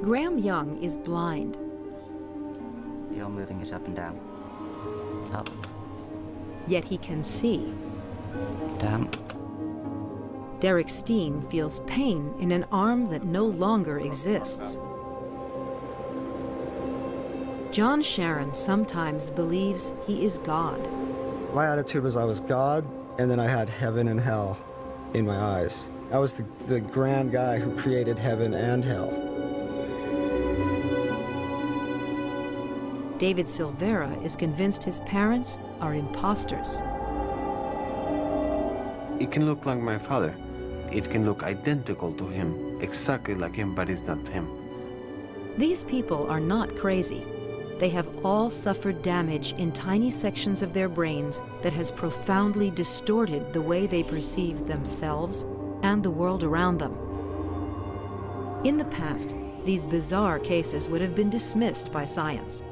Graham Young is blind. You're moving it up and down. Up, Yet he can see. down. Derek Steen feels pain in an arm that no longer exists. John Sharon sometimes believes he is God. My attitude was I was God, and then I had heaven and hell in my eyes. I was the grand guy who created heaven and hell. David Silvera is convinced his parents are imposters. It can look like my father. It can look identical to him, exactly like him, but it's not him. These people are not crazy. They have all suffered damage in tiny sections of their brains that has profoundly distorted the way they perceive themselves and the world around them. In the past, these bizarre cases would have been dismissed by science.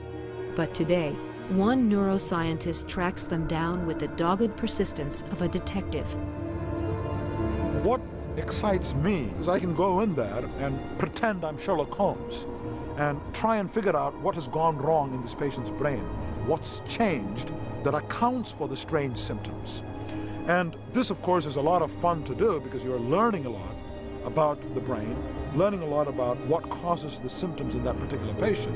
But today, one neuroscientist tracks them down with the dogged persistence of a detective. What excites me is I can go in there and pretend I'm Sherlock Holmes and try and figure out what has gone wrong in this patient's brain, what's changed that accounts for the strange symptoms. And this, of course, is a lot of fun to do because you're learning a lot about the brain, learning a lot about what causes the symptoms in that particular patient.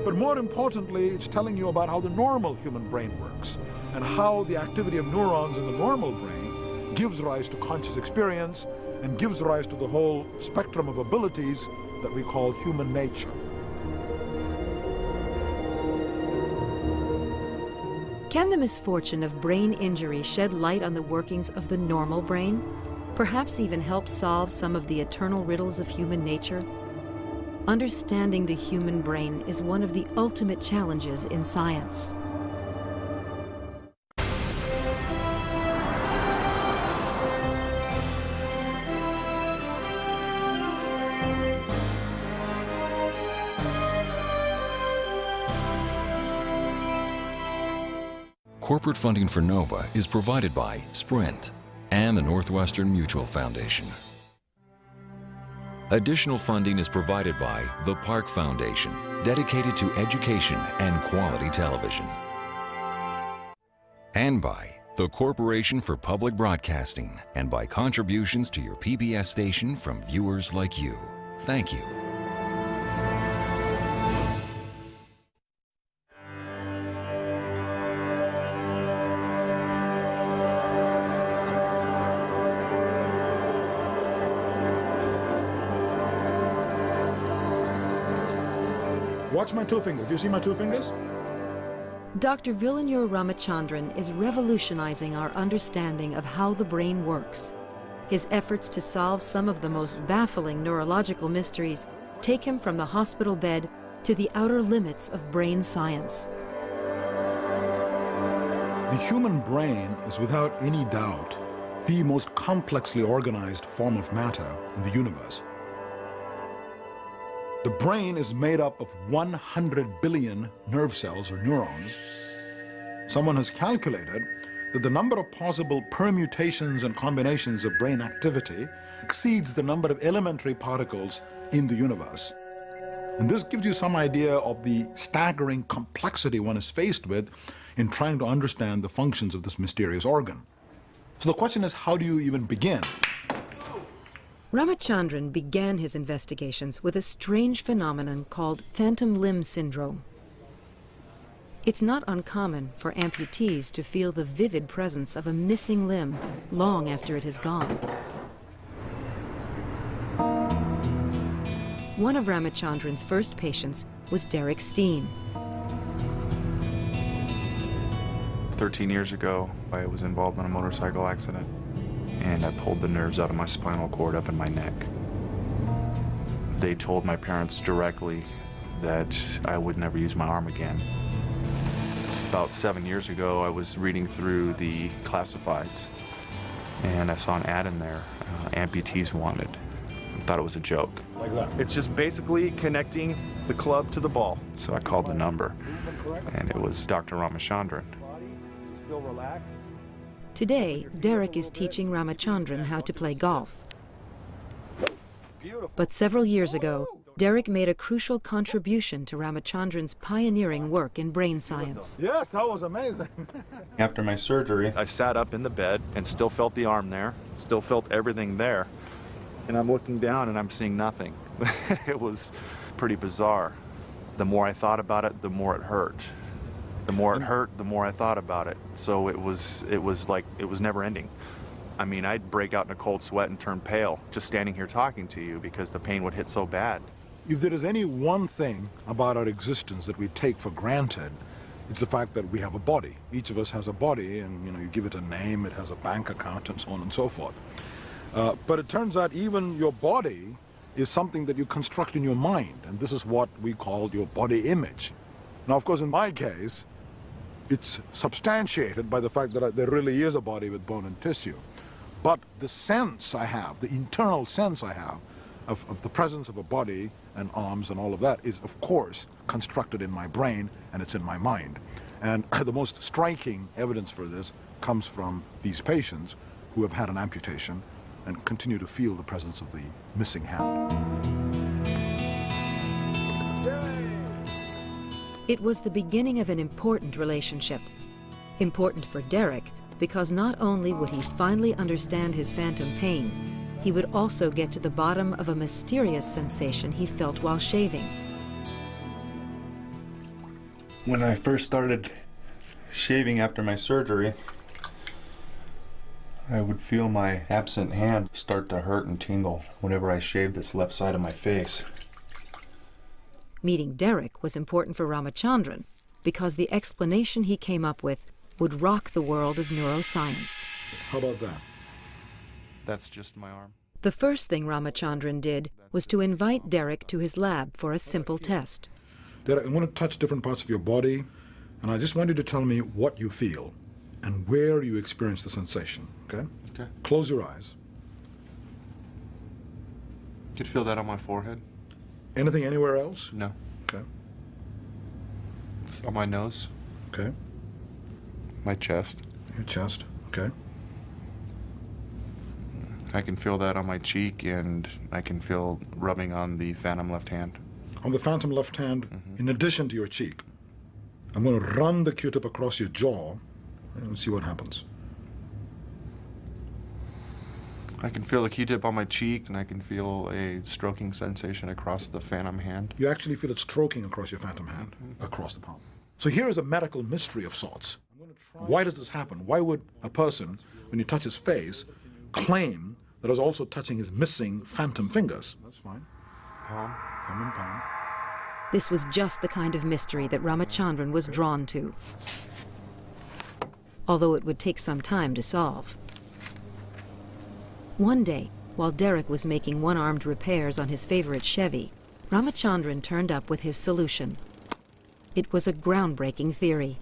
But more importantly, it's telling you about how the normal human brain works and how the activity of neurons in the normal brain gives rise to conscious experience and gives rise to the whole spectrum of abilities that we call human nature. Can the misfortune of brain injury shed light on the workings of the normal brain? Perhaps even help solve some of the eternal riddles of human nature? Understanding the human brain is one of the ultimate challenges in science. Corporate funding for NOVA is provided by Sprint and the Northwestern Mutual Foundation. Additional funding is provided by the Park Foundation, dedicated to education and quality television. And by the Corporation for Public Broadcasting, and by contributions to your PBS station from viewers like you. Thank you. Watch my two fingers. Do you see my two fingers? Dr. Vilanur Ramachandran is revolutionizing our understanding of how the brain works. His efforts to solve some of the most baffling neurological mysteries take him from the hospital bed to the outer limits of brain science. The human brain is without any doubt the most complexly organized form of matter in the universe. The brain is made up of 100 billion nerve cells or neurons. Someone has calculated that the number of possible permutations and combinations of brain activity exceeds the number of elementary particles in the universe. And this gives you some idea of the staggering complexity one is faced with in trying to understand the functions of this mysterious organ. So the question is, how do you even begin? Ramachandran began his investigations with a strange phenomenon called phantom limb syndrome. It's not uncommon for amputees to feel the vivid presence of a missing limb long after it has gone. One of Ramachandran's first patients was Derek Steen. 13 years ago, I was involved in a motorcycle accident, and I pulled the nerves out of my spinal cord up in my neck. They told my parents directly that I would never use my arm again. About 7 years ago, I was reading through the classifieds, and I saw an ad in there, amputees wanted. I thought it was a joke. Like that. It's just basically connecting the club to the ball. So I called the number, and it was Dr. Ramachandran. Feel relaxed. Today, Derek is teaching Ramachandran how to play golf. But several years ago, Derek made a crucial contribution to Ramachandran's pioneering work in brain science. Yes, that was amazing. After my surgery, I sat up in the bed and still felt the arm there, still felt everything there. And I'm looking down and I'm seeing nothing. It was pretty bizarre. The more I thought about it, the more it hurt. The more it hurt, the more I thought about it. So it was like, it was never ending. I mean, I'd break out in a cold sweat and turn pale just standing here talking to you because the pain would hit so bad. If there is any one thing about our existence that we take for granted, it's the fact that we have a body. Each of us has a body, and you give it a name, it has a bank account, and so on and so forth. But it turns out even your body is something that you construct in your mind, and this is what we call your body image. Now, of course, in my case, it's substantiated by the fact that there really is a body with bone and tissue. But the sense I have, the internal sense I have of the presence of a body and arms and all of that is, of course, constructed in my brain, and it's in my mind. And the most striking evidence for this comes from these patients who have had an amputation and continue to feel the presence of the missing hand. It was the beginning of an important relationship. Important for Derek because not only would he finally understand his phantom pain, he would also get to the bottom of a mysterious sensation he felt while shaving. when I first started shaving after my surgery, I would feel my absent hand start to hurt and tingle whenever I shaved this left side of my face. Meeting Derek was important for Ramachandran because the explanation he came up with would rock the world of neuroscience. How about that? That's just my arm. The first thing Ramachandran did was to invite Derek to his lab for a simple test. Derek, I'm going to touch different parts of your body, and I just want you to tell me what you feel and where you experience the sensation, okay? Okay. Close your eyes. You could feel that on my forehead? Anything anywhere else? No. Okay. It's on my nose, Okay. my chest. Your chest. Okay. I can feel that on my cheek, and I can feel rubbing on the phantom left hand. On the phantom left hand, in addition to your cheek, I'm going to run the Q-tip across your jaw and see what happens. I can feel the Q-tip on my cheek, and I can feel a stroking sensation across the phantom hand. You actually feel it stroking across your phantom hand, across the palm. So here is a medical mystery of sorts. Why does this happen? Why would a person, when you touch his face, claim that I was also touching his missing phantom fingers? That's fine. Palm. Thumb and palm. This was just the kind of mystery that Ramachandran was drawn to, although it would take some time to solve. One day, while Derek was making one-armed repairs on his favorite Chevy, Ramachandran turned up with his solution. It was a groundbreaking theory.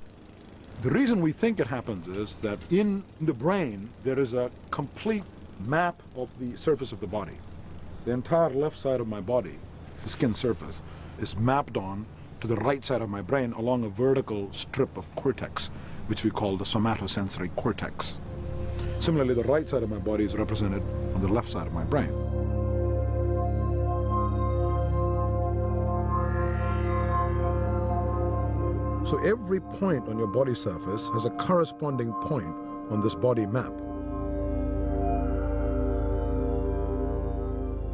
The reason we think it happens is that in the brain, there is a complete map of the surface of the body. The entire left side of my body, the skin surface, is mapped on to the right side of my brain along a vertical strip of cortex, which we call the somatosensory cortex. Similarly, the right side of my body is represented on the left side of my brain. So every point on your body surface has a corresponding point on this body map.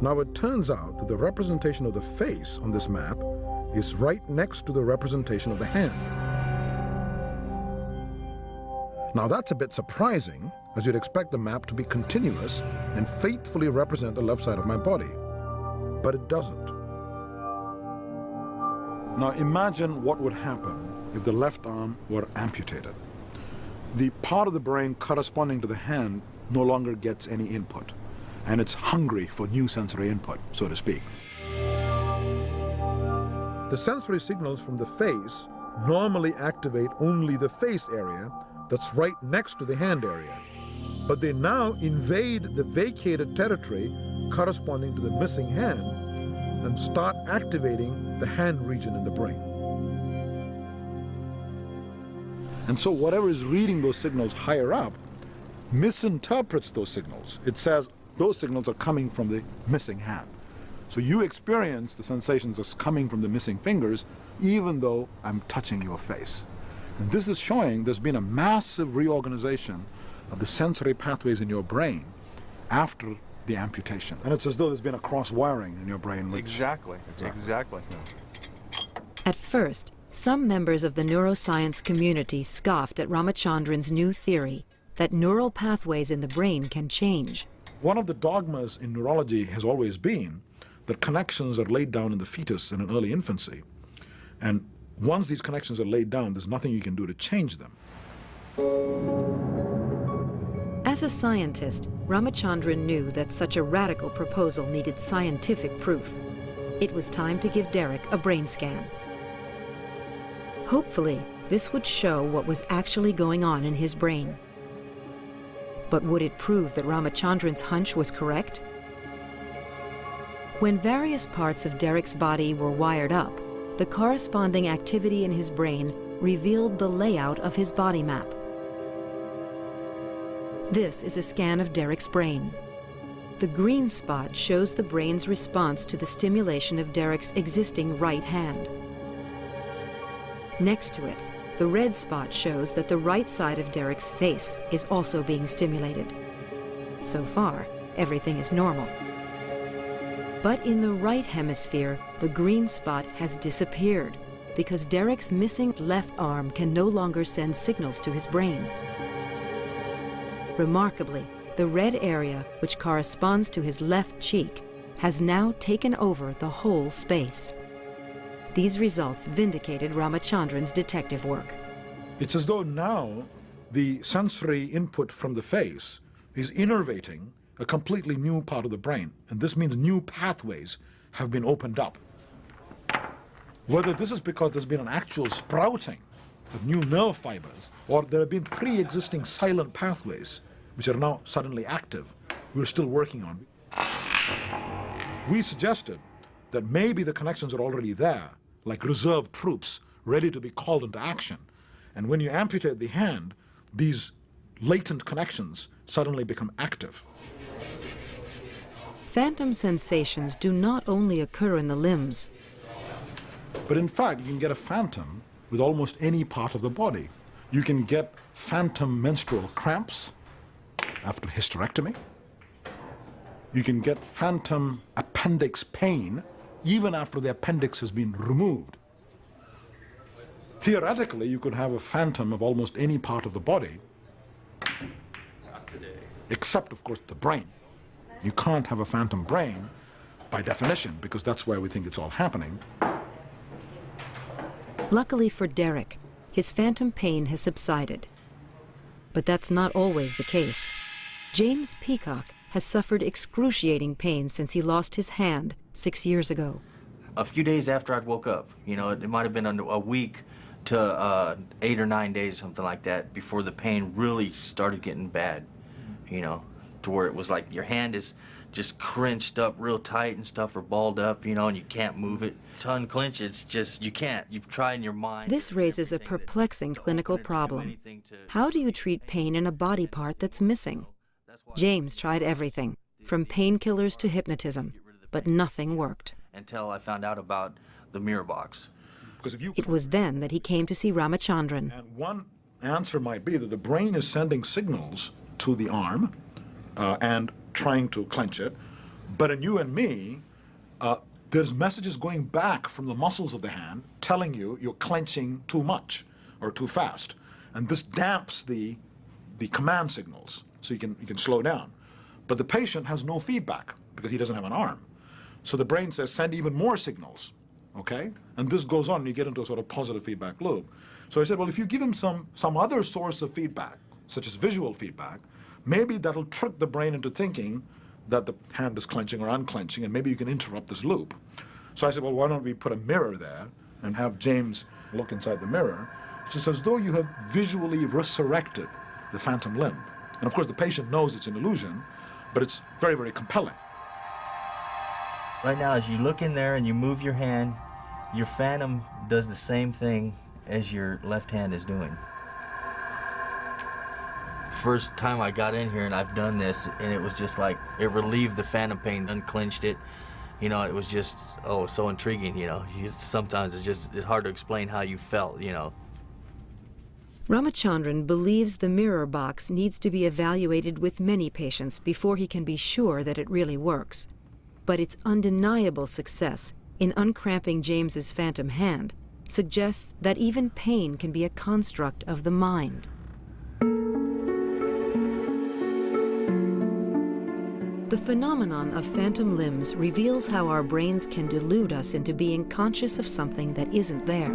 Now it turns out that the representation of the face on this map is right next to the representation of the hand. Now that's a bit surprising, as you'd expect the map to be continuous and faithfully represent the left side of my body. But it doesn't. Now imagine what would happen if the left arm were amputated. The part of the brain corresponding to the hand no longer gets any input, and it's hungry for new sensory input, so to speak. The sensory signals from the face normally activate only the face area that's right next to the hand area, but they now invade the vacated territory corresponding to the missing hand and start activating the hand region in the brain. And so whatever is reading those signals higher up misinterprets those signals. It says those signals are coming from the missing hand. So you experience the sensations that's coming from the missing fingers, even though I'm touching your face. And this is showing there's been a massive reorganization of the sensory pathways in your brain after the amputation. And it's as though there's been a cross-wiring in your brain. Which, Exactly. At first, some members of the neuroscience community scoffed at Ramachandran's new theory that neural pathways in the brain can change. One of the dogmas in neurology has always been that connections are laid down in the fetus in an early infancy. And once these connections are laid down, there's nothing you can do to change them. As a scientist, Ramachandran knew that such a radical proposal needed scientific proof. It was time to give Derek a brain scan. Hopefully, this would show what was actually going on in his brain. But would it prove that Ramachandran's hunch was correct? When various parts of Derek's body were wired up, the corresponding activity in his brain revealed the layout of his body map. This is a scan of Derek's brain. The green spot shows the brain's response to the stimulation of Derek's existing right hand. Next to it, the red spot shows that the right side of Derek's face is also being stimulated. So far, everything is normal. But in the right hemisphere, the green spot has disappeared because Derek's missing left arm can no longer send signals to his brain. Remarkably, the red area, which corresponds to his left cheek, has now taken over the whole space. These results vindicated Ramachandran's detective work. It's as though now the sensory input from the face is innervating a completely new part of the brain. And this means new pathways have been opened up. Whether this is because there's been an actual sprouting of new nerve fibers, or there have been pre-existing silent pathways which are now suddenly active, we're still working on. We suggested that maybe the connections are already there, like reserve troops ready to be called into action. And when you amputate the hand, these latent connections suddenly become active. Phantom sensations do not only occur in the limbs. But in fact, you can get a phantom with almost any part of the body. You can get phantom menstrual cramps after hysterectomy. You can get phantom appendix pain even after the appendix has been removed. Theoretically, you could have a phantom of almost any part of the body, except, of course, the brain. You can't have a phantom brain by definition, because that's why we think it's all happening. Luckily for Derek, his phantom pain has subsided. But that's not always the case. James Peacock has suffered excruciating pain since he lost his hand 6 years ago. A few days after I'd woke up, you know, it might have been a week to 8 or 9 days, something like that, before the pain really started getting bad, you know, to where it was like your hand is just crunched up real tight and stuff, or balled up, you know, and you can't move it. To unclench it, it's just, you can't. You've tried in your mind. This raises a perplexing clinical problem. How do you treat pain in a body part that's missing? James tried everything, from painkillers to hypnotism, but nothing worked. Until I found out about the mirror box. It was then that he came to see Ramachandran. And one answer might be that the brain is sending signals to the arm and trying to clench it. But in you and me, there's messages going back from the muscles of the hand telling you you're clenching too much or too fast. And this damps the command signals, so you can slow down. But the patient has no feedback because he doesn't have an arm. So the brain says, send even more signals, okay? And this goes on, and you get into a sort of positive feedback loop. So I said, well, if you give him some other source of feedback, such as visual feedback, maybe that'll trick the brain into thinking that the hand is clenching or unclenching, and maybe you can interrupt this loop. So I said, well, why don't we put a mirror there and have James look inside the mirror? It's just as though you have visually resurrected the phantom limb. And of course, the patient knows it's an illusion, but it's very, very compelling. Right now, as you look in there and you move your hand, your phantom does the same thing as your left hand is doing. First time I got in here and I've done this, and it was just like, it relieved the phantom pain, unclenched it, You know, it was just, oh, so intriguing, you know. Sometimes it's hard to explain how you felt, you know. Ramachandran believes the mirror box needs to be evaluated with many patients before he can be sure that it really works. But its undeniable success in uncramping James's phantom hand suggests that even pain can be a construct of the mind. The phenomenon of phantom limbs reveals how our brains can delude us into being conscious of something that isn't there.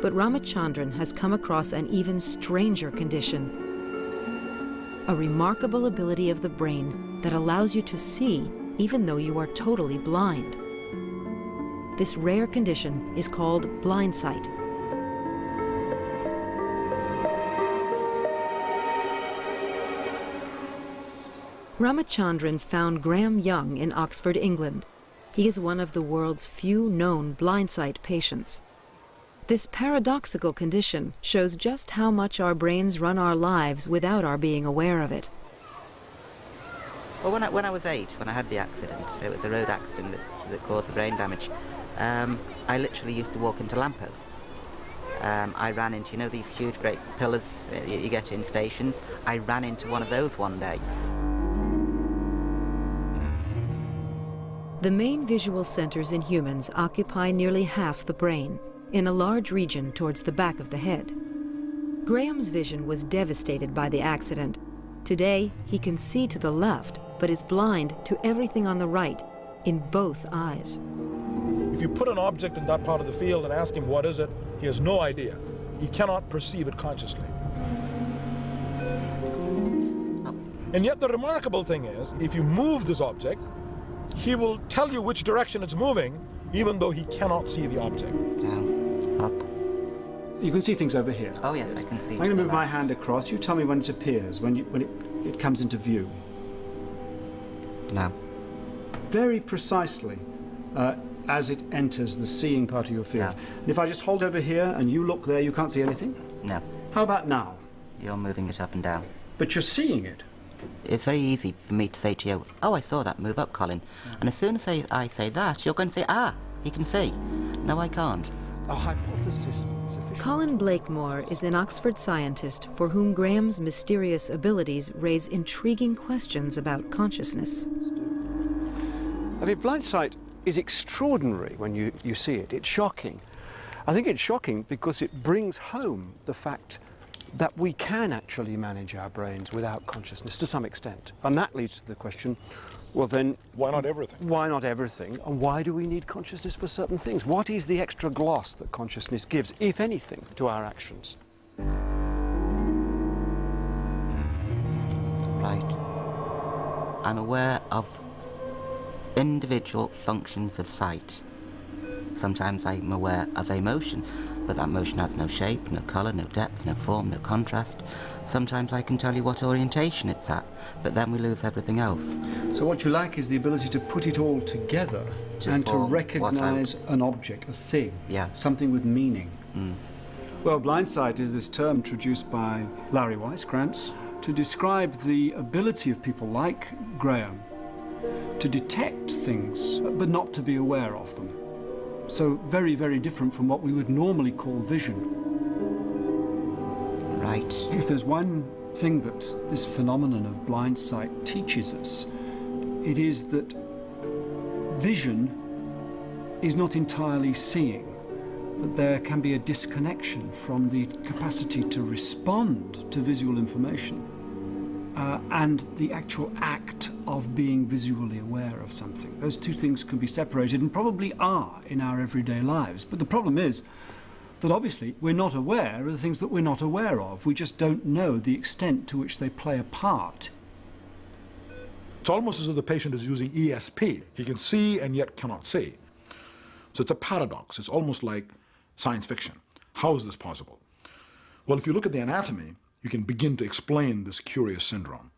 But Ramachandran has come across an even stranger condition, a remarkable ability of the brain that allows you to see even though you are totally blind. This rare condition is called blind sight. Ramachandran found Graham Young in Oxford, England. He is one of the world's few known blind sight patients. This paradoxical condition shows just how much our brains run our lives without our being aware of it. Well, when I was 8, when I had the accident, it was a road accident that caused the brain damage, I literally used to walk into lampposts. I ran into, you know, these huge great pillars you get in stations? I ran into one of those one day. The main visual centers in humans occupy nearly half the brain, in a large region towards the back of the head. Graham's vision was devastated by the accident. Today, he can see to the left, but is blind to everything on the right, in both eyes. If you put an object in that part of the field and ask him what is it, he has no idea. He cannot perceive it consciously. And yet the remarkable thing is, if you move this object, he will tell you which direction it's moving, even though he cannot see the object. Down, up. You can see things over here. Oh yes, I can see. I'm going to move my hand across. You tell me when it appears, when it comes into view. Now. Very precisely as it enters the seeing part of your field. Yeah. And if I just hold over here and you look there, you can't see anything? No. How about now? You're moving it up and down. But you're seeing it. It's very easy for me to say to you, oh, I saw that move up, Colin. Yeah. And as soon as I say that, you're going to say, ah, he can see. No, I can't. A hypothesis sufficient. Colin Blakemore is an Oxford scientist for whom Graham's mysterious abilities raise intriguing questions about consciousness. I mean, blind sight is extraordinary when you see it. It's shocking. I think it's shocking because it brings home the fact that we can actually manage our brains without consciousness to some extent. And that leads to the question, well then... Why not everything? Why not everything? And why do we need consciousness for certain things? What is the extra gloss that consciousness gives, if anything, to our actions? Right. I'm aware of individual functions of sight. Sometimes I'm aware of a motion, but that motion has no shape, no colour, no depth, no form, no contrast. Sometimes I can tell you what orientation it's at, but then we lose everything else. So what you lack is the ability to put it all together and to recognise an object, a thing, something with meaning. Mm. Well, blind sight is this term introduced by Larry Weisskranz to describe the ability of people like Graham to detect things, but not to be aware of them. So very, very different from what we would normally call vision. Right. If there's one thing that this phenomenon of blind sight teaches us, it is that vision is not entirely seeing, that there can be a disconnection from the capacity to respond to visual information and the actual act of being visually aware of something. Those two things can be separated and probably are in our everyday lives. But the problem is that obviously we're not aware of the things that we're not aware of. We just don't know the extent to which they play a part. It's almost as if the patient is using ESP. He can see and yet cannot see. So it's a paradox. It's almost like science fiction. How is this possible? Well, if you look at the anatomy, you can begin to explain this curious syndrome.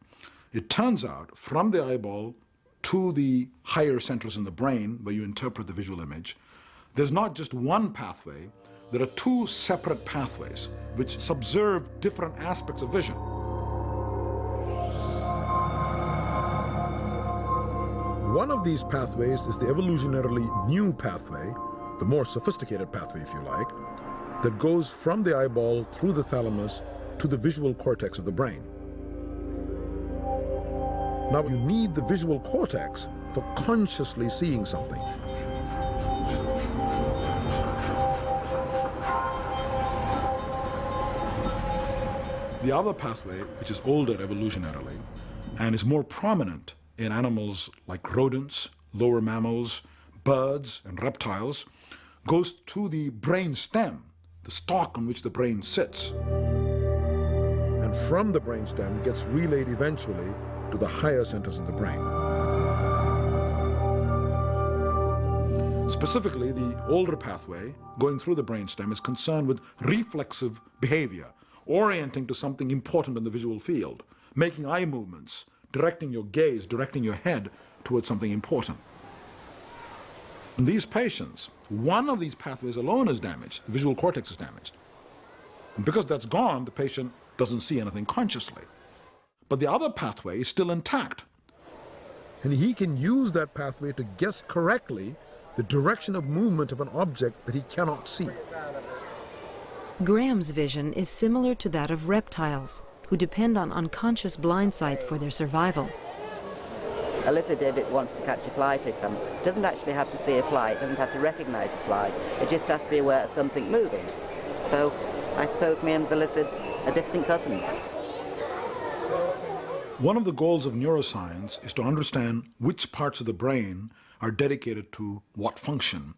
It turns out from the eyeball to the higher centers in the brain where you interpret the visual image, there's not just one pathway, there are two separate pathways which subserve different aspects of vision. One of these pathways is the evolutionarily new pathway, the more sophisticated pathway, if you like, that goes from the eyeball through the thalamus to the visual cortex of the brain. Now, you need the visual cortex for consciously seeing something. The other pathway, which is older evolutionarily, and is more prominent in animals like rodents, lower mammals, birds, and reptiles, goes to the brain stem, the stalk on which the brain sits. And from the brain stem gets relayed eventually to the higher centers in the brain. Specifically, the older pathway going through the brain stem is concerned with reflexive behavior, orienting to something important in the visual field, making eye movements, directing your gaze, directing your head towards something important. In these patients, one of these pathways alone is damaged, the visual cortex is damaged. And because that's gone, the patient doesn't see anything consciously. But the other pathway is still intact. And he can use that pathway to guess correctly the direction of movement of an object that he cannot see. Graham's vision is similar to that of reptiles, who depend on unconscious blind sight for their survival. A lizard, if it wants to catch a fly, for example, doesn't actually have to see a fly, it doesn't have to recognize a fly, it just has to be aware of something moving. So I suppose me and the lizard are distant cousins. One of the goals of neuroscience is to understand which parts of the brain are dedicated to what function,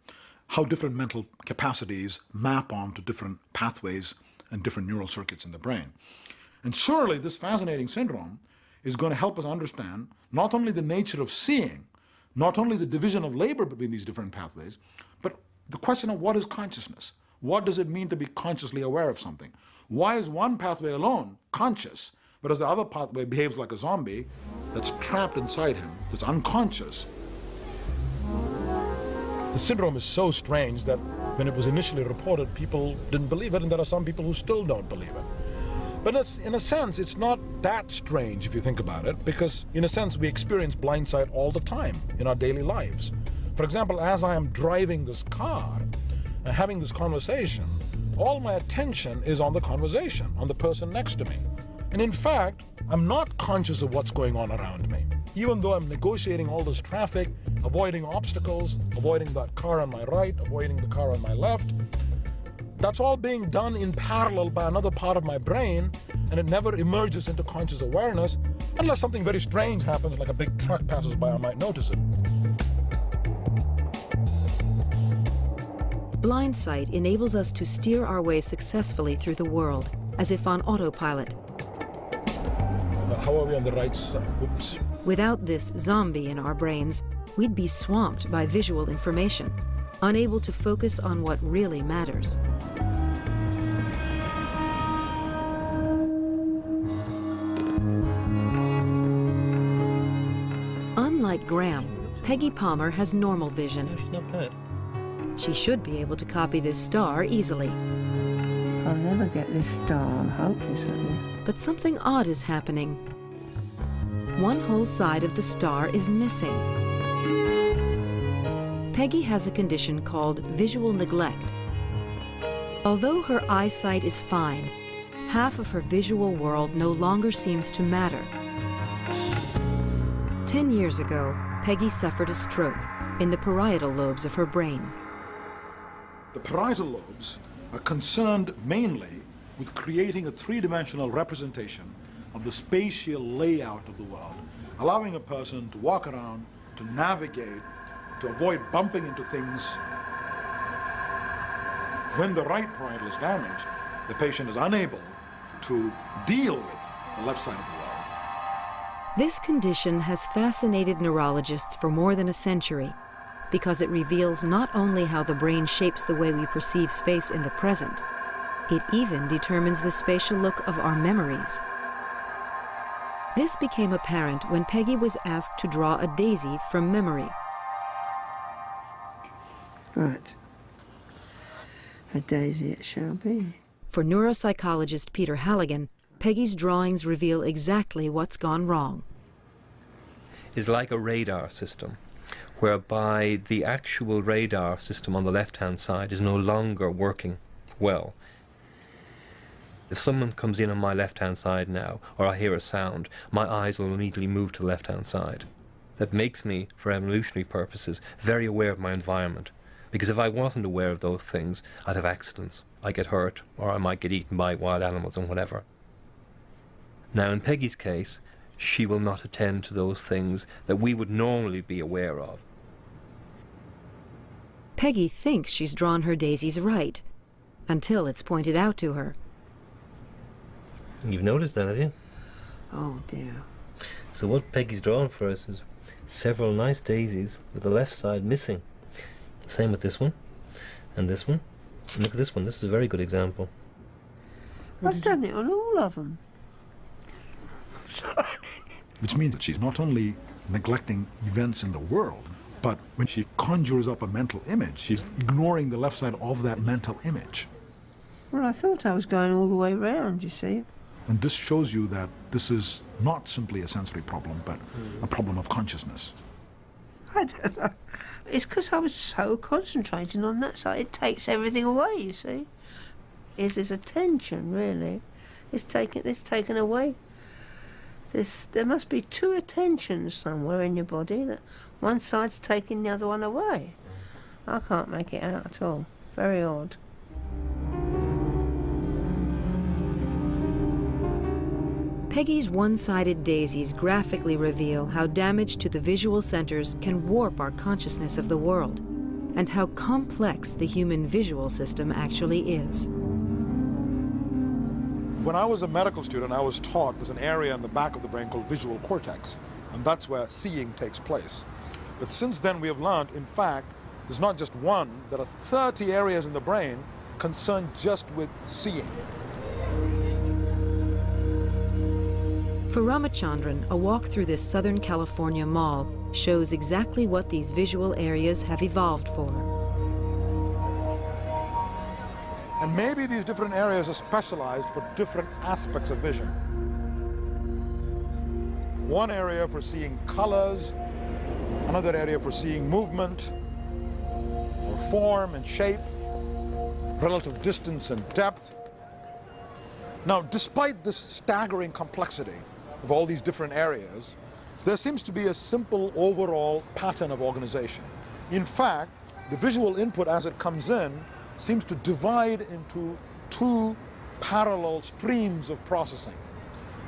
how different mental capacities map onto different pathways and different neural circuits in the brain. And surely this fascinating syndrome is going to help us understand not only the nature of seeing, not only the division of labor between these different pathways, but the question of what is consciousness? What does it mean to be consciously aware of something? Why is one pathway alone conscious, whereas the other pathway behaves like a zombie that's trapped inside him, that's unconscious? The syndrome is so strange that when it was initially reported, people didn't believe it, and there are some people who still don't believe it. But in a sense, it's not that strange if you think about it, because in a sense, we experience blind sight all the time in our daily lives. For example, as I am driving this car and having this conversation, all my attention is on the conversation, on the person next to me. And in fact, I'm not conscious of what's going on around me. Even though I'm negotiating all this traffic, avoiding obstacles, avoiding that car on my right, avoiding the car on my left, that's all being done in parallel by another part of my brain, and it never emerges into conscious awareness unless something very strange happens, like a big truck passes by, I might notice it. Blind sight enables us to steer our way successfully through the world, as if on autopilot. How are we on the right side? Oops. Without this zombie in our brains, we'd be swamped by visual information, unable to focus on what really matters. Unlike Graham, Peggy Palmer has normal vision. She's not bad. She should be able to copy this star easily. I'll never get this star, I'm hopeless at this. But something odd is happening. One whole side of the star is missing. Peggy has a condition called visual neglect. Although her eyesight is fine, half of her visual world no longer seems to matter. 10 years ago, Peggy suffered a stroke in the parietal lobes of her brain. The parietal lobes are concerned mainly with creating a three-dimensional representation of the spatial layout of the world, allowing a person to walk around, to navigate, to avoid bumping into things. When the right parietal is damaged, the patient is unable to deal with the left side of the world. This condition has fascinated neurologists for more than a century because it reveals not only how the brain shapes the way we perceive space in the present, it even determines the spatial look of our memories. This became apparent when Peggy was asked to draw a daisy from memory. Right. A daisy it shall be. For neuropsychologist Peter Halligan, Peggy's drawings reveal exactly what's gone wrong. is like a radar system, whereby the actual radar system on the left-hand side is no longer working well. If someone comes in on my left-hand side now, or I hear a sound, my eyes will immediately move to the left-hand side. That makes me, for evolutionary purposes, very aware of my environment. Because if I wasn't aware of those things, I'd have accidents. I'd get hurt, or I might get eaten by wild animals and whatever. Now, in Peggy's case, she will not attend to those things that we would normally be aware of. Peggy thinks she's drawn her daisies right, until it's pointed out to her. You've noticed that, have you? Oh dear. So what Peggy's drawn for us is several nice daisies with the left side missing. Same with this one, and this one. And look at this one, this is a very good example. I've done it on all of them. Which means that she's not only neglecting events in the world, but when she conjures up a mental image, she's ignoring the left side of that mental image. Well, I thought I was going all the way round, you see. And this shows you that this is not simply a sensory problem, but a problem of consciousness. I don't know. It's because I was so concentrating on that side. It takes everything away, you see. It's this attention, really. It's taken away. There must be two attentions somewhere in your body. That one side's taking the other one away. I can't make it out at all. Very odd. Peggy's one-sided daisies graphically reveal how damage to the visual centers can warp our consciousness of the world, and how complex the human visual system actually is. When I was a medical student, I was taught there's an area in the back of the brain called visual cortex, and that's where seeing takes place. But since then we have learned, in fact, there's not just one, there are 30 areas in the brain concerned just with seeing. For Ramachandran, a walk through this Southern California mall shows exactly what these visual areas have evolved for. And maybe these different areas are specialized for different aspects of vision. One area for seeing colors, another area for seeing movement, or form and shape, relative distance and depth. Now, despite this staggering complexity of all these different areas, there seems to be a simple overall pattern of organization. In fact, the visual input as it comes in seems to divide into two parallel streams of processing.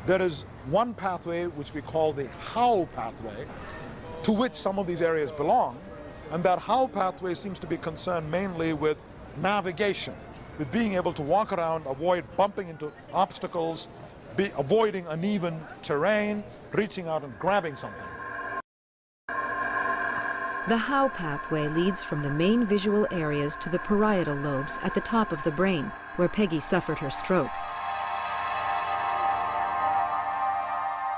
There is one pathway which we call the how pathway, to which some of these areas belong, and that how pathway seems to be concerned mainly with navigation, with being able to walk around, avoid bumping into obstacles, avoiding uneven terrain, reaching out and grabbing something. The how pathway leads from the main visual areas to the parietal lobes at the top of the brain, where Peggy suffered her stroke.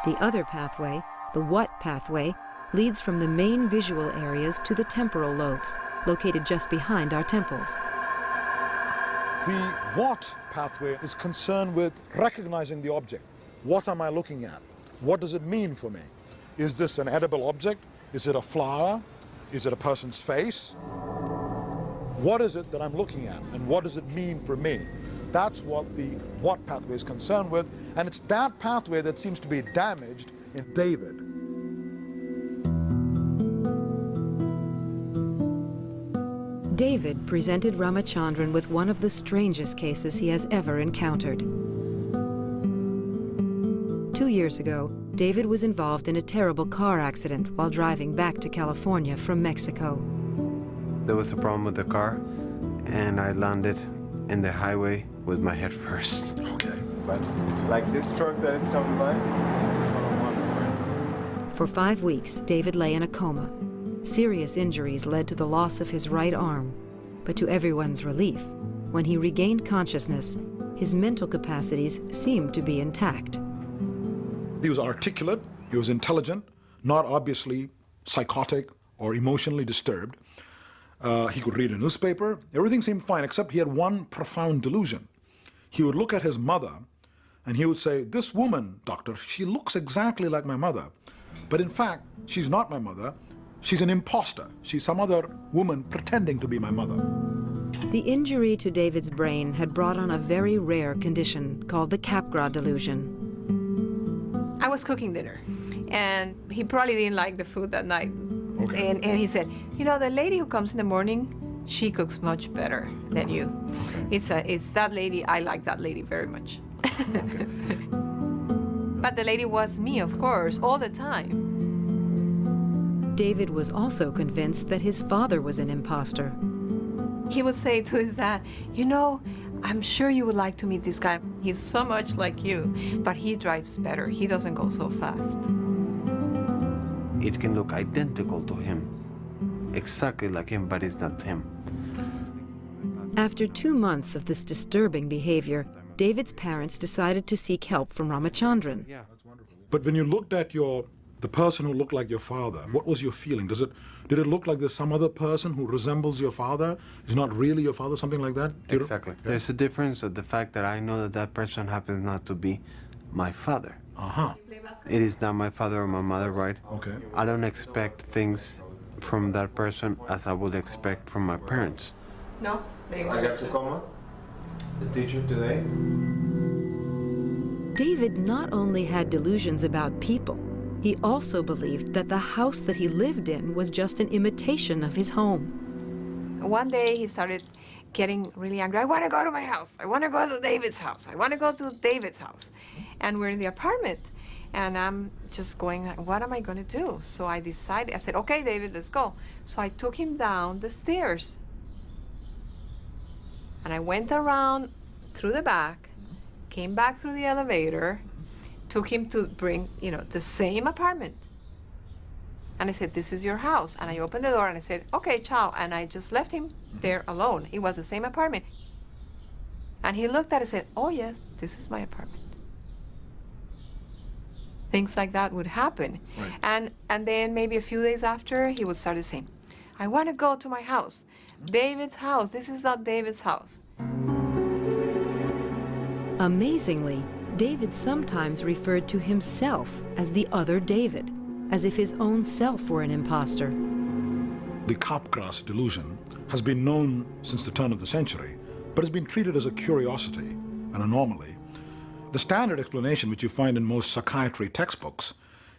The other pathway, the what pathway, leads from the main visual areas to the temporal lobes, located just behind our temples. The what pathway is concerned with recognizing the object. What am I looking at? What does it mean for me? Is this an edible object? Is it a flower? Is it a person's face? What is it that I'm looking at, and what does it mean for me? That's what the what pathway is concerned with, and it's that pathway that seems to be damaged in David. David presented Ramachandran with one of the strangest cases he has ever encountered. 2 years ago, David was involved in a terrible car accident while driving back to California from Mexico. There was a problem with the car, and I landed in the highway with my head first. Okay. But like this truck that is coming by, that's what I want. For 5 weeks, David lay in a coma. Serious injuries led to the loss of his right arm, but to everyone's relief, when he regained consciousness, his mental capacities seemed to be intact. He was articulate, he was intelligent, not obviously psychotic or emotionally disturbed. He could read a newspaper. Everything seemed fine, except he had one profound delusion. He would look at his mother, and he would say, "This woman, doctor, she looks exactly like my mother." But in fact, she's not my mother. She's an imposter. She's some other woman pretending to be my mother. The injury to David's brain had brought on a very rare condition called the Capgras delusion. I was cooking dinner, and he probably didn't like the food that night. Okay. And he said, you know, the lady who comes in the morning, she cooks much better than you. Okay. It's that lady, I like that lady very much. Okay. But the lady was me, of course, all the time. David was also convinced that his father was an imposter. He would say to his dad, you know, I'm sure you would like to meet this guy. He's so much like you, but he drives better. He doesn't go so fast. It can look identical to him, exactly like him, but it's not him. After 2 months of this disturbing behavior, David's parents decided to seek help from Ramachandran. But when you looked at the person who looked like your father, what was your feeling? Did it look like there's some other person who resembles your father, is not really your father, something like that? Exactly. There's a difference of the fact that I know that that person happens not to be my father. Uh-huh. It is not my father or my mother, right? Okay. I don't expect things from that person as I would expect from my parents. No, they were. I got to come, the teacher today. David not only had delusions about people, he also believed that the house that he lived in was just an imitation of his home. One day he started getting really angry. I want to go to my house. I want to go to David's house. I want to go to David's house. And we're in the apartment. And I'm just going, what am I going to do? So I decided, I said, okay, David, let's go. So I took him down the stairs. And I went around through the back, came back through the elevator, took him to bring, you know, the same apartment. And I said, this is your house. And I opened the door and I said, okay, ciao. And I just left him there alone. It was the same apartment. And he looked at it and said, oh yes, this is my apartment. Things like that would happen. Right. And then maybe a few days after, he would start saying, I want to go to my house. David's house. This is not David's house. Amazingly, David sometimes referred to himself as the other David, as if his own self were an imposter. The Capgras delusion has been known since the turn of the century, but has been treated as a curiosity, an anomaly. The standard explanation, which you find in most psychiatry textbooks,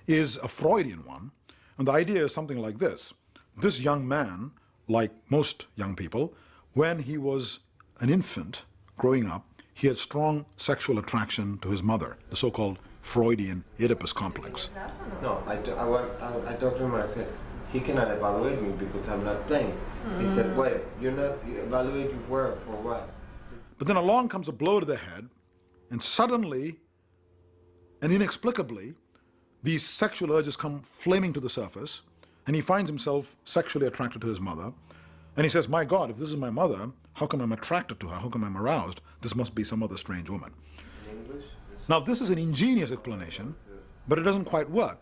is a Freudian one, and the idea is something like this. This young man, like most young people, when he was an infant growing up, he had strong sexual attraction to his mother, the so-called Freudian Oedipus complex. No, I talked to him and I said, he cannot evaluate me because I'm not playing. He said, wait, you're not evaluating where, for what? But then along comes a blow to the head, and suddenly and inexplicably, these sexual urges come flaming to the surface, and he finds himself sexually attracted to his mother. And he says, my God, if this is my mother, how come I'm attracted to her? How come I'm aroused? This must be some other strange woman. Now, this is an ingenious explanation, but it doesn't quite work.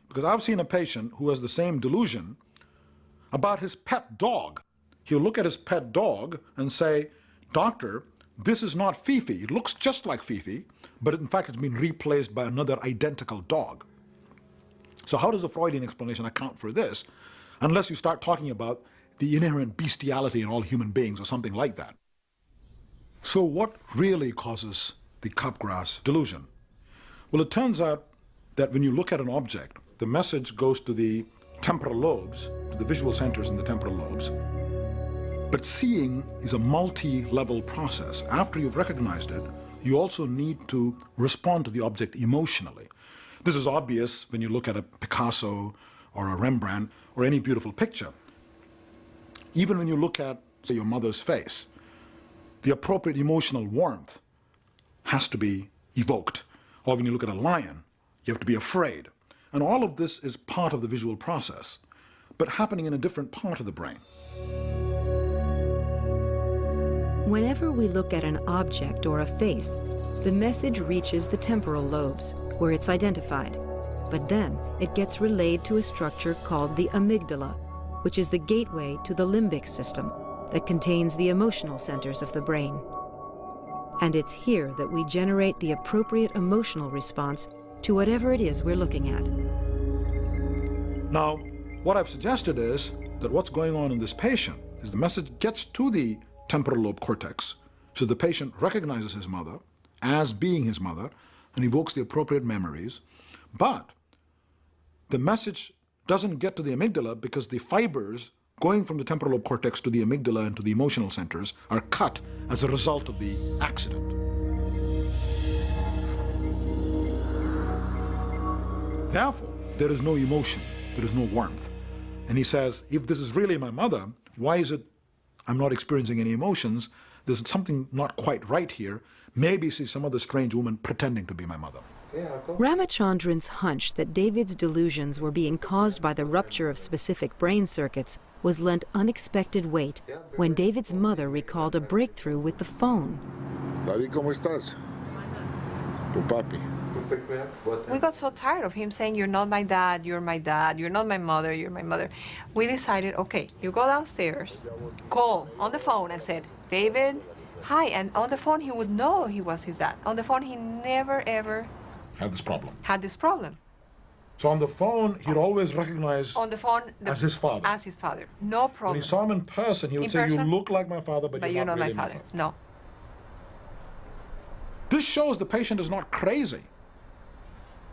Because I've seen a patient who has the same delusion about his pet dog. He'll look at his pet dog and say, doctor, this is not Fifi. It looks just like Fifi, but in fact it's been replaced by another identical dog. So how does the Freudian explanation account for this? Unless you start talking about the inherent bestiality in all human beings or something like that. So what really causes the Capgras delusion? Well, it turns out that when you look at an object, the message goes to the temporal lobes, to the visual centers in the temporal lobes. But seeing is a multi-level process. After you've recognized it, you also need to respond to the object emotionally. This is obvious when you look at a Picasso or a Rembrandt or any beautiful picture. Even when you look at, say, your mother's face, the appropriate emotional warmth has to be evoked. Or when you look at a lion, you have to be afraid. And all of this is part of the visual process, but happening in a different part of the brain. Whenever we look at an object or a face, the message reaches the temporal lobes, where it's identified. But then it gets relayed to a structure called the amygdala, which is the gateway to the limbic system that contains the emotional centers of the brain. And it's here that we generate the appropriate emotional response to whatever it is we're looking at. Now, what I've suggested is that what's going on in this patient is the message gets to the temporal lobe cortex, so the patient recognizes his mother as being his mother and evokes the appropriate memories, but the message doesn't get to the amygdala because the fibers going from the temporal lobe cortex to the amygdala and to the emotional centers are cut as a result of the accident. Therefore, there is no emotion, there is no warmth. And he says, if this is really my mother, why is it I'm not experiencing any emotions? There's something not quite right here. Maybe she's some other strange woman pretending to be my mother. Ramachandran's hunch that David's delusions were being caused by the rupture of specific brain circuits was lent unexpected weight when David's mother recalled a breakthrough with the phone. David, ¿cómo estás? Tu papi. We got so tired of him saying, you're not my dad, you're not my mother, you're my mother. We decided, okay, you go downstairs, call on the phone and said, David, hi. And on the phone, he would know he was his dad. On the phone, he never, ever Had this problem. So on the phone, he'd always recognize on the phone as his father. As his father, no problem. When he saw him in person, he would say, you look like my father, but you're not really my father. No. This shows the patient is not crazy.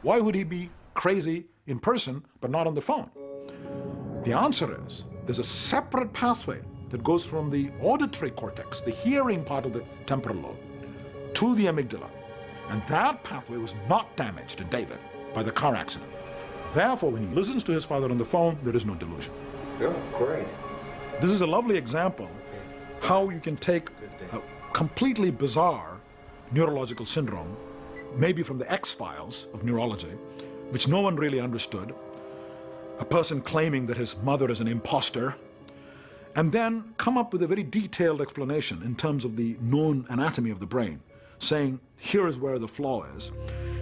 Why would he be crazy in person but not on the phone? The answer is there's a separate pathway that goes from the auditory cortex, the hearing part of the temporal lobe, to the amygdala. And that pathway was not damaged in David by the car accident. Therefore, when he listens to his father on the phone, there is no delusion. Yeah, great. This is a lovely example how you can take a completely bizarre neurological syndrome, maybe from the X-Files of neurology, which no one really understood, a person claiming that his mother is an imposter, and then come up with a very detailed explanation in terms of the known anatomy of the brain, saying, here is where the flaw is,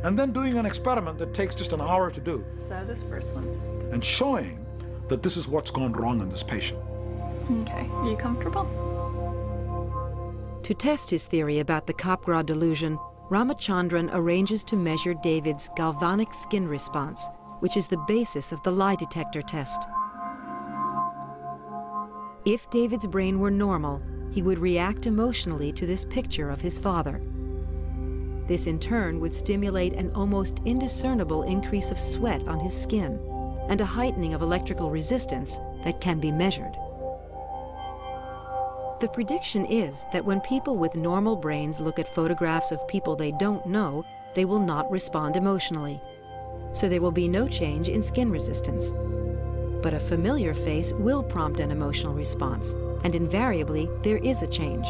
and then doing an experiment that takes just an hour to do. So this first one's... And showing that this is what's gone wrong in this patient. Okay, are you comfortable? To test his theory about the Capgras delusion, Ramachandran arranges to measure David's galvanic skin response, which is the basis of the lie detector test. If David's brain were normal, he would react emotionally to this picture of his father. This in turn would stimulate an almost indiscernible increase of sweat on his skin and a heightening of electrical resistance that can be measured. The prediction is that when people with normal brains look at photographs of people they don't know, they will not respond emotionally. So there will be no change in skin resistance. But a familiar face will prompt an emotional response, and invariably there is a change.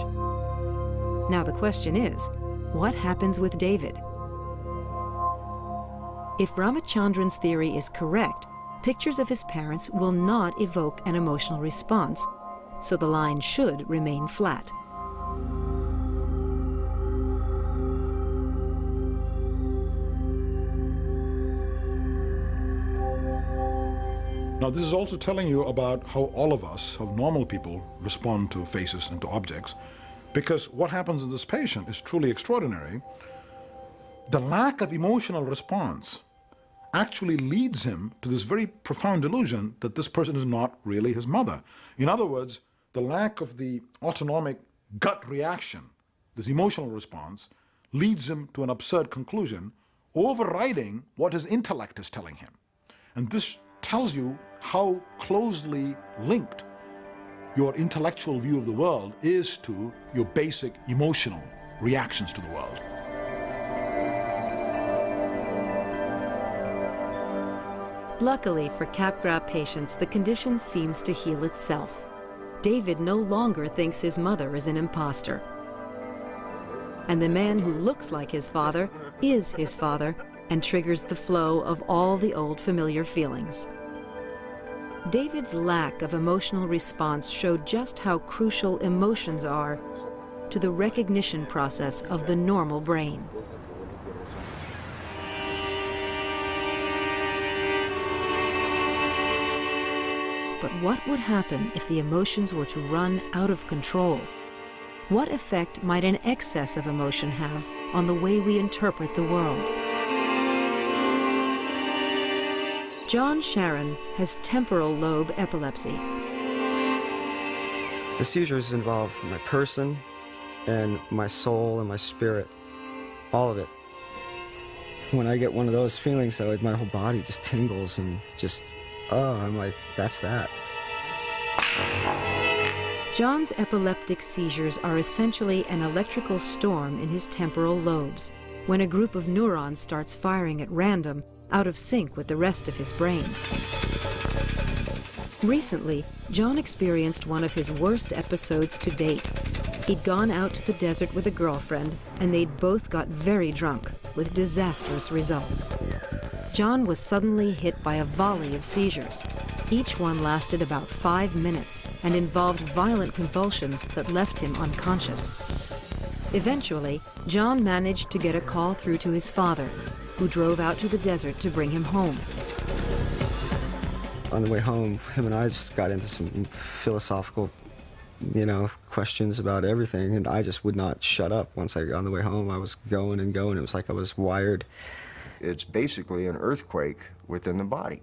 Now the question is, what happens with David? If Ramachandran's theory is correct, pictures of his parents will not evoke an emotional response, so the line should remain flat. Now, this is also telling you about how all of us, how normal people, respond to faces and to objects, because what happens in this patient is truly extraordinary. The lack of emotional response actually leads him to this very profound delusion that this person is not really his mother. In other words, the lack of the autonomic gut reaction, this emotional response, leads him to an absurd conclusion, overriding what his intellect is telling him. And this tells you how closely linked your intellectual view of the world is to your basic emotional reactions to the world. Luckily for Capgras patients, the condition seems to heal itself. David no longer thinks his mother is an imposter. And the man who looks like his father is his father and triggers the flow of all the old familiar feelings. David's lack of emotional response showed just how crucial emotions are to the recognition process of the normal brain. But what would happen if the emotions were to run out of control? What effect might an excess of emotion have on the way we interpret the world? John Sharon has temporal lobe epilepsy. The seizures involve my person and my soul and my spirit, all of it. When I get one of those feelings, though, my whole body just tingles and just, oh, I'm like, that's that. John's epileptic seizures are essentially an electrical storm in his temporal lobes, when a group of neurons starts firing at random, out of sync with the rest of his brain. Recently, John experienced one of his worst episodes to date. He'd gone out to the desert with a girlfriend, and they'd both got very drunk, with disastrous results. John was suddenly hit by a volley of seizures. Each one lasted about 5 minutes and involved violent convulsions that left him unconscious. Eventually, John managed to get a call through to his father, who drove out to the desert to bring him home. On the way home, him and I just got into some philosophical, questions about everything, and I just would not shut up. Once I got on the way home, I was going and going. It was like I was wired. It's basically an earthquake within the body.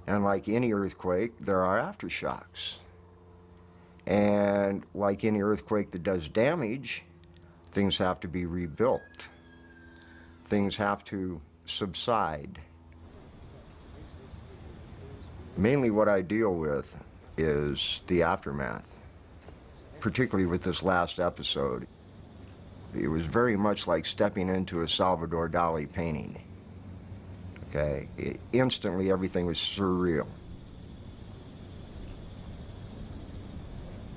And like any earthquake, there are aftershocks. And like any earthquake that does damage, things have to be rebuilt. Things have to subside. Mainly what I deal with is the aftermath, particularly with this last episode. It was very much like stepping into a Salvador Dali painting. Okay, instantly everything was surreal.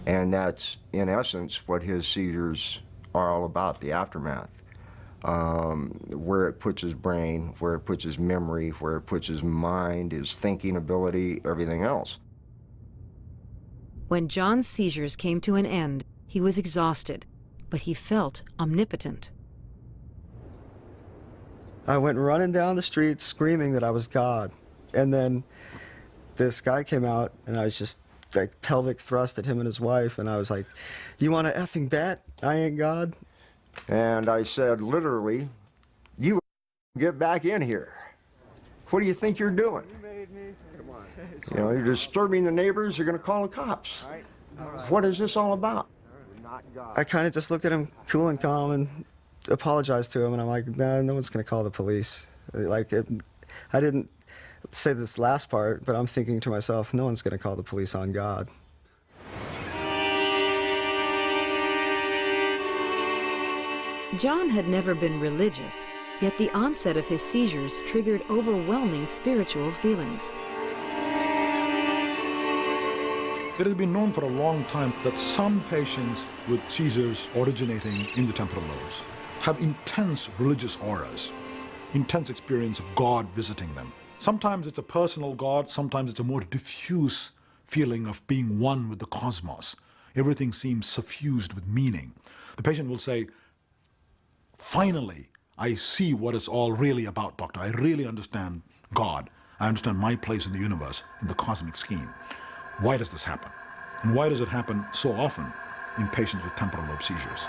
And that's, in essence, what his seizures are all about, the aftermath. Where it puts his brain, where it puts his memory, where it puts his mind, his thinking ability, everything else. When John's seizures came to an end, he was exhausted, but he felt omnipotent. I went running down the street screaming that I was God. And then this guy came out, and I was just like pelvic thrust at him and his wife, and I was like, "You want to effing bet I ain't God?" And I said, literally, "You get back in here. What do you think you're doing? You're disturbing the neighbors, you're going to call the cops. What is this all about?" I kind of just looked at him cool and calm and apologized to him, and I'm like, "Nah, no one's going to call the police." I didn't say this last part, but I'm thinking to myself, no one's going to call the police on God. John had never been religious, yet the onset of his seizures triggered overwhelming spiritual feelings. It has been known for a long time that some patients with seizures originating in the temporal lobes have intense religious auras, intense experience of God visiting them. Sometimes it's a personal God, sometimes it's a more diffuse feeling of being one with the cosmos. Everything seems suffused with meaning. The patient will say, "Finally, I see what it's all really about, doctor. I really understand God. I understand my place in the universe, in the cosmic scheme. Why does this happen? And why does it happen so often in patients with temporal lobe seizures?"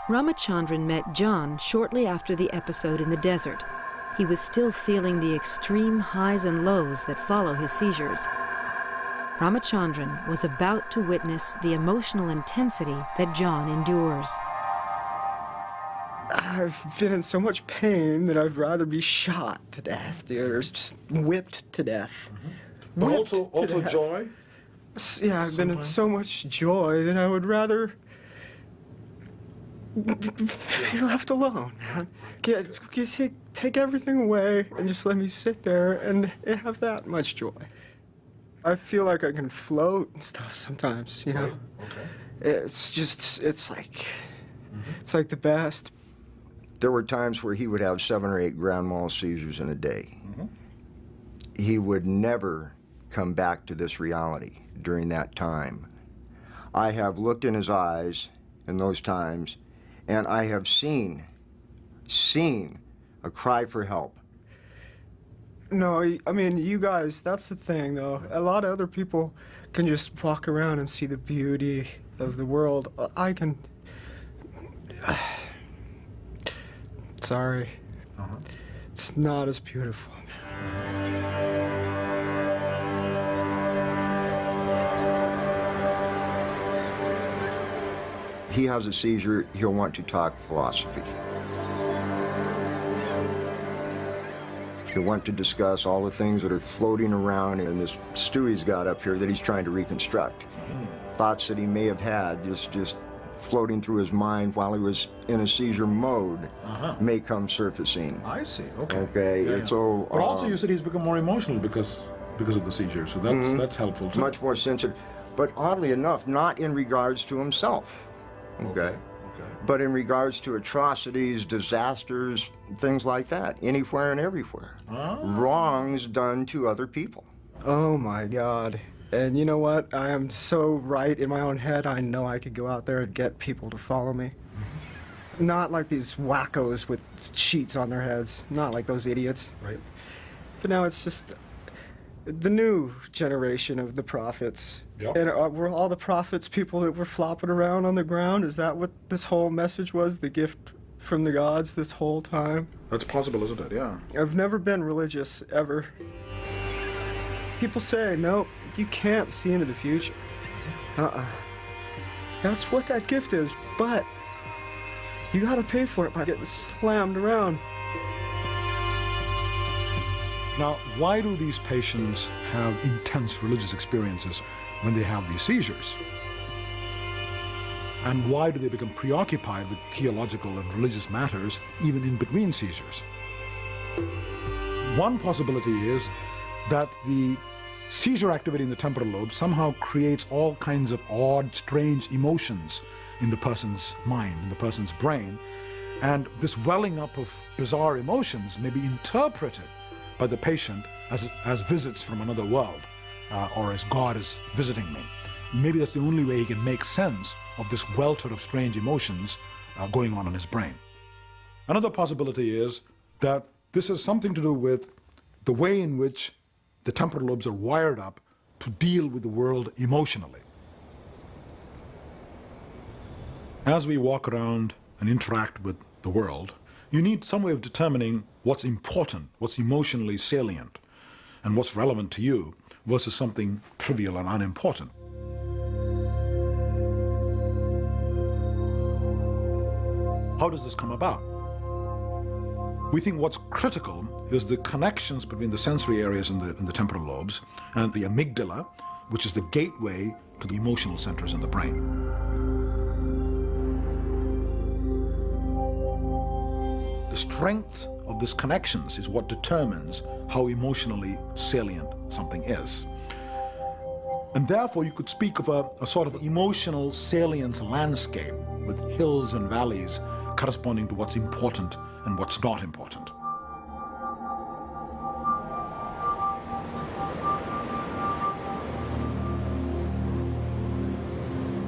Ramachandran met John shortly after the episode in the desert. He was still feeling the extreme highs and lows that follow his seizures. Ramachandran was about to witness the emotional intensity that John endures. I've been in so much pain that I'd rather be shot to death, dude, or just whipped to death. But Whipped also to death. joy? Yeah, I've been in so much joy that I would rather be left alone, man. Take everything away and just let me sit there and have that much joy. I feel like I can float and stuff sometimes, you know? Okay. It's like the best. There were times where he would have 7 or 8 grand mal seizures in a day. He would never come back to this reality during that time. I have looked in his eyes in those times, and I have seen a cry for help. No, I mean, you guys, that's the thing, though. A lot of other people can just walk around and see the beauty of the world. sorry. It's not as beautiful. He has a seizure, he'll want to talk philosophy. He'll want to discuss all the things that are floating around in this stew he's got up here that he's trying to reconstruct. Thoughts that he may have had just floating through his mind while he was in a seizure mode may come surfacing. I see, okay. Okay, Yeah, yeah. so... But also you said he's become more emotional because of the seizure, so that's helpful too. Much more sensitive, but oddly enough, not in regards to himself. Okay. But in regards to atrocities, disasters, things like that, anywhere and everywhere. Wrongs done to other people. Oh my God. And you know what? I am so right in my own head. I know I could go out there and get people to follow me. Not like these wackos with sheets on their heads. Not like those idiots. Right. But now it's just the new generation of the prophets. Yep. And were all the prophets people that were flopping around on the ground? Is that what this whole message was? The gift from the gods this whole time? That's possible, isn't it? Yeah. I've never been religious, ever. People say, no, you can't see into the future. That's what that gift is, but you gotta pay for it by getting slammed around. Now, why do these patients have intense religious experiences when they have these seizures? And why do they become preoccupied with theological and religious matters even in between seizures? One possibility is that the seizure activity in the temporal lobe somehow creates all kinds of odd, strange emotions in the person's mind, in the person's brain, and this welling up of bizarre emotions may be interpreted by the patient as visits from another world, or as God is visiting me. Maybe that's the only way he can make sense of this welter of strange emotions going on in his brain. Another possibility is that this has something to do with the way in which the temporal lobes are wired up to deal with the world emotionally. As we walk around and interact with the world, you need some way of determining what's important, what's emotionally salient, and what's relevant to you versus something trivial and unimportant. How does this come about? We think what's critical is the connections between the sensory areas in the temporal lobes and the amygdala, which is the gateway to the emotional centers in the brain. The strength of these connections is what determines how emotionally salient something is. And therefore, you could speak of a sort of emotional salience landscape with hills and valleys corresponding to what's important and what's not important.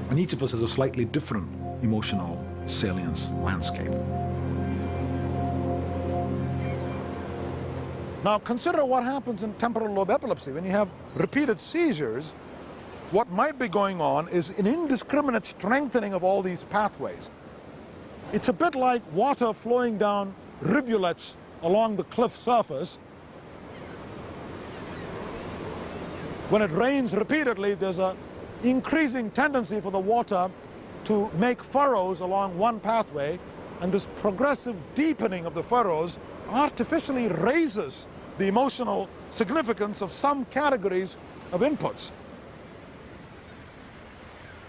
And each of us has a slightly different emotional salience landscape. Now consider what happens in temporal lobe epilepsy. When you have repeated seizures, what might be going on is an indiscriminate strengthening of all these pathways. It's a bit like water flowing down rivulets along the cliff surface. When it rains repeatedly, there's an increasing tendency for the water to make furrows along one pathway, and this progressive deepening of the furrows artificially raises the emotional significance of some categories of inputs.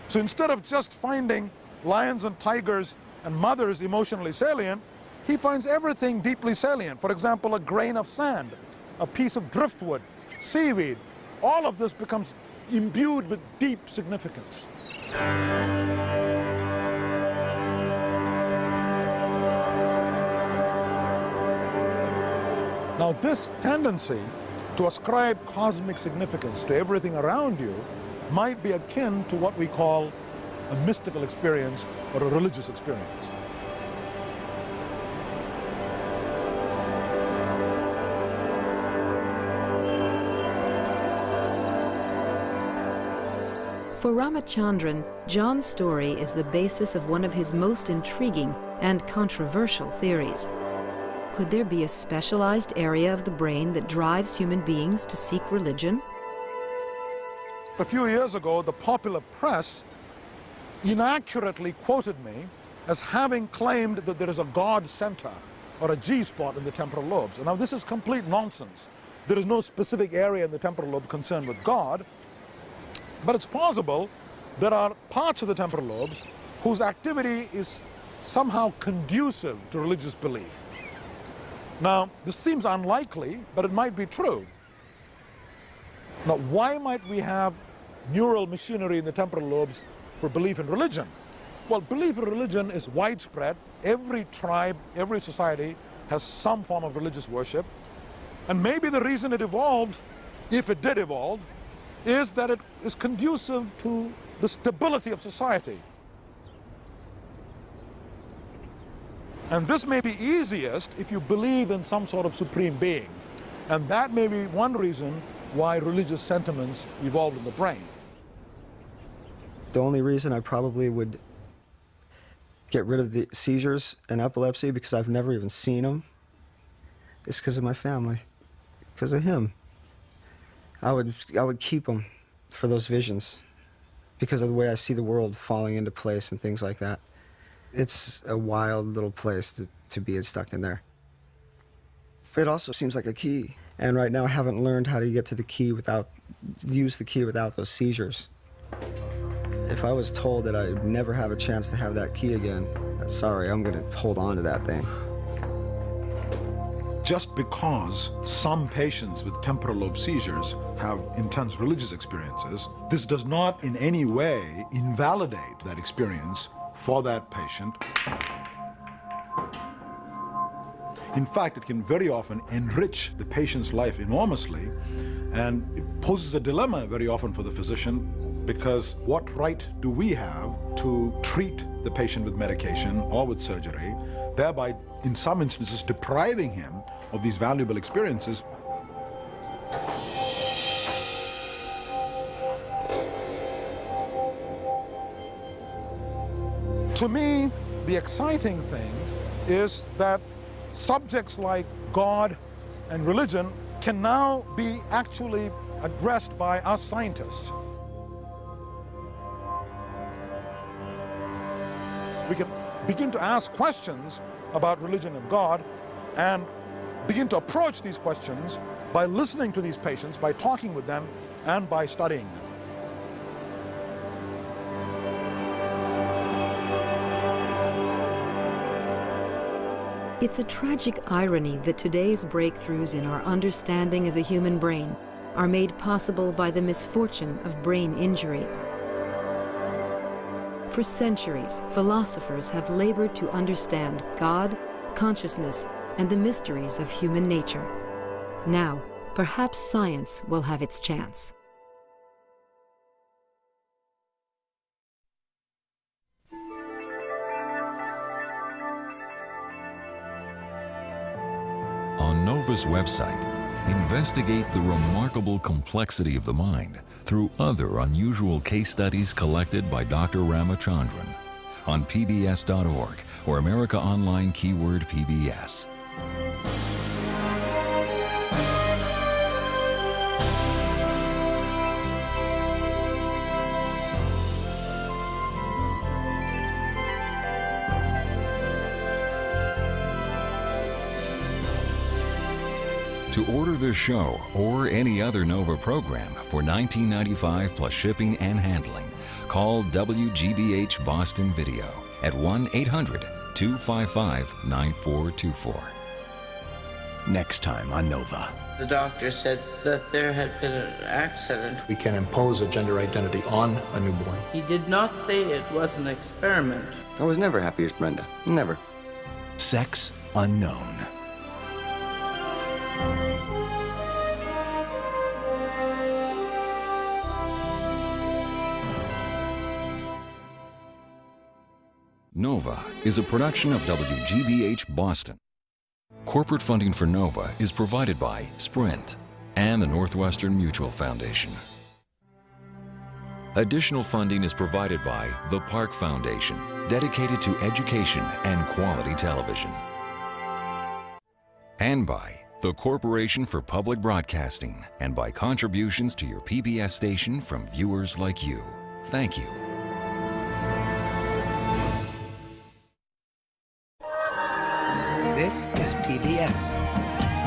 So instead of just finding lions and tigers and mothers emotionally salient, he finds everything deeply salient. For example, a grain of sand, a piece of driftwood, seaweed. All of this becomes imbued with deep significance. Now, this tendency to ascribe cosmic significance to everything around you might be akin to what we call a mystical experience or a religious experience. For Ramachandran, John's story is the basis of one of his most intriguing and controversial theories. Could there be a specialized area of the brain that drives human beings to seek religion? A few years ago, the popular press inaccurately quoted me as having claimed that there is a God center or a G-spot in the temporal lobes. And now this is complete nonsense. There is no specific area in the temporal lobe concerned with God, but it's possible there are parts of the temporal lobes whose activity is somehow conducive to religious belief. Now, this seems unlikely, but it might be true. Now, why might we have neural machinery in the temporal lobes for belief in religion? Well, belief in religion is widespread. Every tribe, every society has some form of religious worship. And maybe the reason it evolved, if it did evolve, is that it is conducive to the stability of society. And this may be easiest if you believe in some sort of supreme being. And that may be one reason why religious sentiments evolved in the brain. The only reason I probably would get rid of the seizures and epilepsy, because I've never even seen them, is because of my family, because of him. I would keep them for those visions, because of the way I see the world falling into place and things like that. It's a wild little place to be stuck in there. It also seems like a key, and right now I haven't learned how to get to the key use the key without those seizures. If I was told that I'd never have a chance to have that key again, sorry, I'm gonna hold on to that thing. Just because some patients with temporal lobe seizures have intense religious experiences, this does not in any way invalidate that experience for that patient. In fact, it can very often enrich the patient's life enormously, and it poses a dilemma very often for the physician, because what right do we have to treat the patient with medication or with surgery, thereby in some instances depriving him of these valuable experiences? To me, the exciting thing is that subjects like God and religion can now be actually addressed by us scientists. We can begin to ask questions about religion and God and begin to approach these questions by listening to these patients, by talking with them, and by studying them. It's a tragic irony that today's breakthroughs in our understanding of the human brain are made possible by the misfortune of brain injury. For centuries, philosophers have labored to understand God, consciousness, and the mysteries of human nature. Now, perhaps science will have its chance. On NOVA's website, investigate the remarkable complexity of the mind through other unusual case studies collected by Dr. Ramachandran on pbs.org or America Online keyword PBS. To order this show or any other NOVA program for $19.95 plus shipping and handling, call WGBH Boston Video at 1-800-255-9424. Next time on NOVA. The doctor said that there had been an accident. We can impose a gender identity on a newborn. He did not say it was an experiment. I was never happy as Brenda. Never. Sex unknown. NOVA is a production of WGBH Boston. Corporate funding for NOVA is provided by Sprint and the Northwestern Mutual Foundation. Additional funding is provided by the Park Foundation, dedicated to education and quality television. And by the Corporation for Public Broadcasting, and by contributions to your PBS station from viewers like you. Thank you. This is PBS.